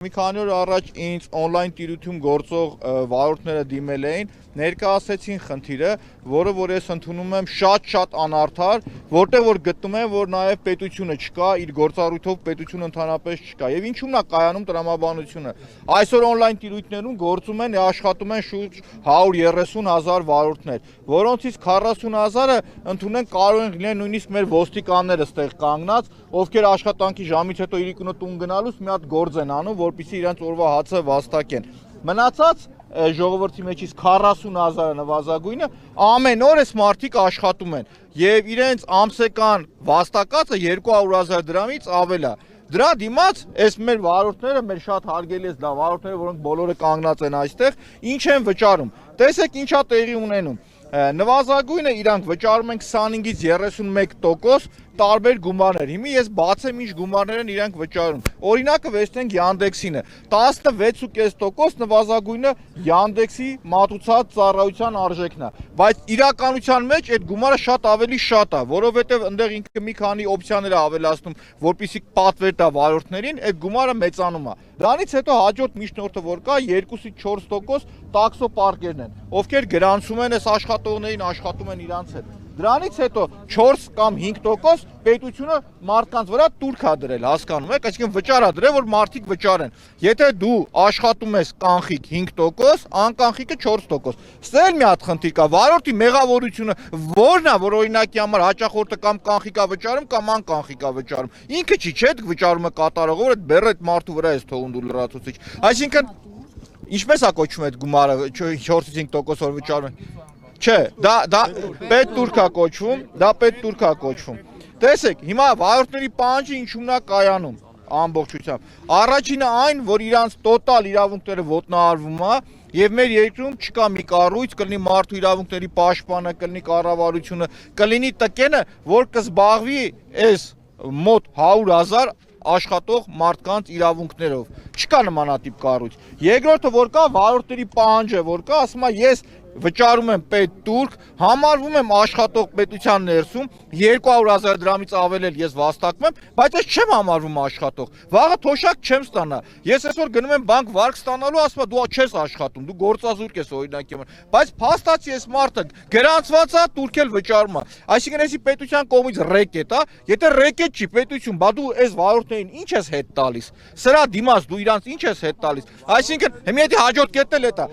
Մի քանի օր առաջ ինձ on-line տիրույթում գործող վարորդները դիմել էին, ներկայացրեցին խնդիրը, որը որ ես ընդունում եմ շատ անարդար, որտեղ որ գտնում եմ, որ նաև պետությունը չկա, իր գործառույթով պետությունը ընդհանրապես չկա։ Եվ ինչու՞մն է կայանում տրամաբանությունը։ Այսօր on-line տիրույթներում գործում են, աշխատում են շուրջ 130,000 վարորդներ, որոնցից 40,000-ը ընդունեն կարող են լինել նույնիսկ մեր ոստիկանները ստեղ կանգնած, ովքեր աշխատանքի ժամից հետո իրիկունը տուն գնալուց մի հատ գործ են անում, որպեսզի իրենց օրվա հացը վաստակեն։ Մնացած ժողովրդի մեջից 40,000-ը նվազագույնը ամեն օր այս մարդիկ աշխատում են եւ իրենց ամսական վաստակածը 200,000 դրամից ավել է։ Դրա դիմաց այս մեր վարորդները, մեր շատ հարգելի այս վարորդները, որոնք բոլորը կանգնած են այստեղ, ինչ են վճարում։ Տեսեք ինչա տեղի ունենում։ Նվազագույնը իրանք վճարում են 25-ից 31% տարբեր գումարներ։ Հիմա ես բացեմ ինչ գումարներ են իրանք վճարում։ Օրինակը վերցնենք Yandex-ինը, 16.5% նվազագույնը Yandex-ի մատուցած ծառայության արժեքն է, բայց իրականության մեջ այդ գումարը շատ ավելի շատ է, որովհետև այնտեղ ինքը մի քանի օպցիաներ է ավելացնում, որպեսզի պատվեր տա վարորդներին, այդ գումարը մեծանում է։ Դրանից հետո հաջորդ միջնորդը որ կա 2-ից 4% տաքսոպարկերն են, ովքեր գրանցում են այս աշխատողներին, աշխատում են իրանց հետ։ Դրանից հետո 4 կամ 5% պետությունը մարդկանց վրա տուրք է դրել, հասկանում եք, այսինքն վճար է դրել, որ մարդիկ վճարեն։ Եթե դու աշխատում ես կանխիկ 5%, անկանխիկը 4%։ Սա էլ մի հատ խնդիր կա, վարորդի մեղավորությունը որն է, որ օրինակի համար հաճախորդը կամ կանխիկ է վճարում կամ անկանխիկ է վճարում։ Ինքը չի, չէ՞, վճարում է կատարողը, որ այդ բեռը այդ մարդու վրա է թողում դու լրացուցիչ։ Այսինքն ինչպես է կոչվում այդ գումարը 4-ից 5% որ վճարում են։ Չէ, դա պետ տուրք է կոչվում, դա պետ տուրք է կոչվում։ Տեսեք, հիմա վարորդների պահանջը ինչու՞մն է կայանում ամբողջությամբ։ Առաջինը այն, որ իրանց տոտալ իրավունքները ոտնահարվում է, եւ մեր երկրում չկա մի կառույց, կլինի մարդու իրավունքների պաշտպանը, կլինի կառավարությունը, կլինի ՏԿ-ը, որ կզբաղվի այս մոտ 100,000 աշխատող մարդկանց իրավունքներով։ Չկա նմանատիպ կառույց։ Երկրորդը որ կա, վարորդների պահանջը որ կա, ասում է ես վճարում եմ պետ տուրք, համարվում եմ աշխատող պետության ներսում, 200,000 դրամից ավել էլ ես վաստակում եմ, բայց ես չեմ համարվում աշխատող։ Վաղը թոշակ չեմ ստանա։ Ես այսօր գնում եմ բանկ վարկ ստանալու, ասում է դու չես աշխատում, դու գործազուրկ ես օրինակի համար։ Բայց փաստացի այս մարդը գրանցված է, տուրք էլ վճարում է։ Այսինքն էսի պետության կողմից ռեկետ է, եթե ռեկետ չի պետություն, բա դու այս վարորդներին ինչ ես հետ տալիս։ Սրա դիմաց դու իրանց ինչ ես հետ տալիս։ Այսինքն հիմա եթե հաջորդ կետն էլ է դա։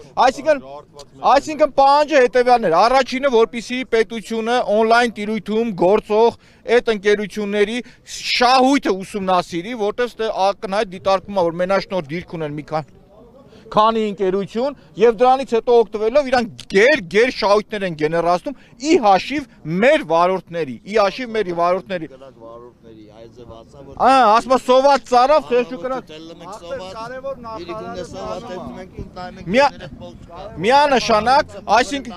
Այսինքն պահանջը հետևյալն էր, առաջինը որպեսզի պետությունը on-line տիրույթում գործող այդ ընկերությունների շահույթը ուսումնասիրի, որտեղ ակնհայտ դիտարկվում է, որ մենաշնորհ դիրք ունեն մի քանի ընկերություն եւ դրանից հետո օգտվելով իրանք գեր շահույթներ են գեներացնում ի հաշիվ մեր վարորդների, ասում է սոված ծարավ խեղճու կրակ միանշանակ, այսինքն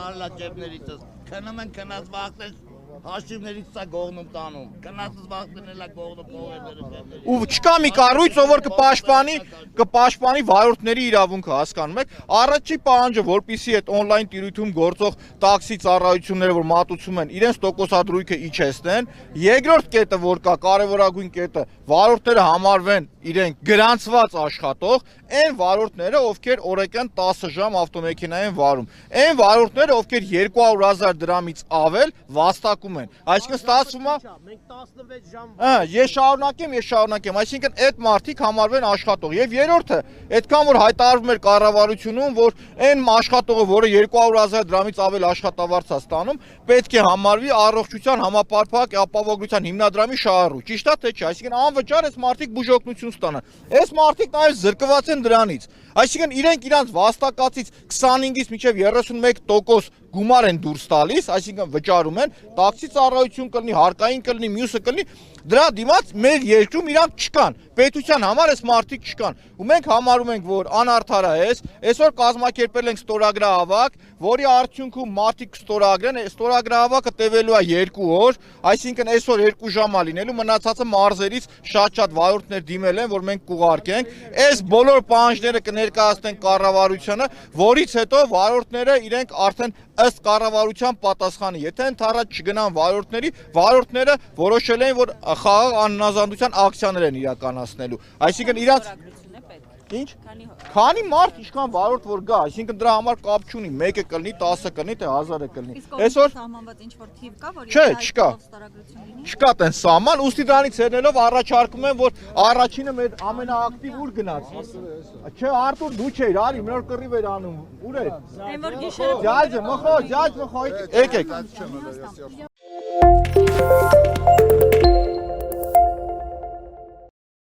քնում են քնած վախտեն հաշիվներից սա գողնում տանում, կնածыз վախտեն էլա գողնում կողերները։ Ու չկա մի կառույց, որ կպաշտպանի վարորդների իրավունքը, հասկանում եք։ Առաջի պահանջը, որպեսզի այդ on-line տիրույթում գործող տաքսի ծառայությունները, որ մատուցում են, իրենց տոկոսադրույքը իջեցնեն։ Երկրորդ կետը, որ կա, կարևորագույն կետը, վարորդները համարվեն իրենք գրանցված աշխատող, այն վարորդները, ովքեր օրական 10 ժամ ավտոմեքենա են վարում, այն վարորդները, ովքեր 200,000 դրամից ավել վաստակում են, այսինքն ստացվում է մենք 16 ժամ ես շարունակեմ, այսինքն այդ մարդիկ համարվեն աշխատող։ Եվ երրորդը, այդքան որ հայտարարվում էր կառավարությունում, որ այն աշխատողը, որը 200,000 դրամից ավել աշխատավարձ է ստանում, պետք է համարվի առողջության համապարփակ ապահովության հիմնադրամի շահառու։ Ճիշտ է թե չէ, այսինքն անվճար այս մարդիկ բուժօգնություն ստանան։ Այս մարդիկ նաև զրկված են դրանից։ Այսինքն իրենք իրանց վաստակածից 25-ից մինչև 31% գումար են դուրս տալիս, այսինքն վճարում են, տաքսի ծառայություն կլինի, հարկային կլինի, մյուսը կլինի, դրա դիմաց մեր երկրում իրանք չկան, պետության համար այս մարդիկ չկան։ Ու մենք համարում ենք, որ անարդար է այսօր կազմակերպել ենք ստորագրահավաք, որի արդյունքում մարդիկ կստորագրեն, ստորագրահավաքը տևելու է 2 օր, այսինքն այսօր 2 ժամ է լինելու, մնացածը մարզերից շատ վարորդներ դիմել են, որ մենք կուղարկենք, այս բոլոր պահանջները կներկայացնենք կառավարությանը, որից հետո վարորդները իրենք արդեն ըստ կառավարության պատասխանի, եթե ընդառաջ չգնան վարորդները որոշել են, որ խաղաղ անհնազանդության ակցիաներ են իրականացնելու, այսինքն իրանց Ինչ։ Քանի մարդ ինչքան վարորդ որ գա, այսինքն դրա համար կապ չունի, 1-ը կլինի, 10-ը կլինի, թե 1000-ը կլինի։ Այսօր սահմանված ինչ-որ թիվ կա, որ Չէ, չկա։ Չկա տեն սահման, ուստի դրանից ելնելով առաջարկում եմ, որ առաջինը մեր ամենաակտիվ ուր գնաց։ Չէ, Արտուր դու չէիր, արի, մի օր կռիվ էր անում։ Ուր է։ Այն որ գիշերը Ջաջը, մխո, եկեք։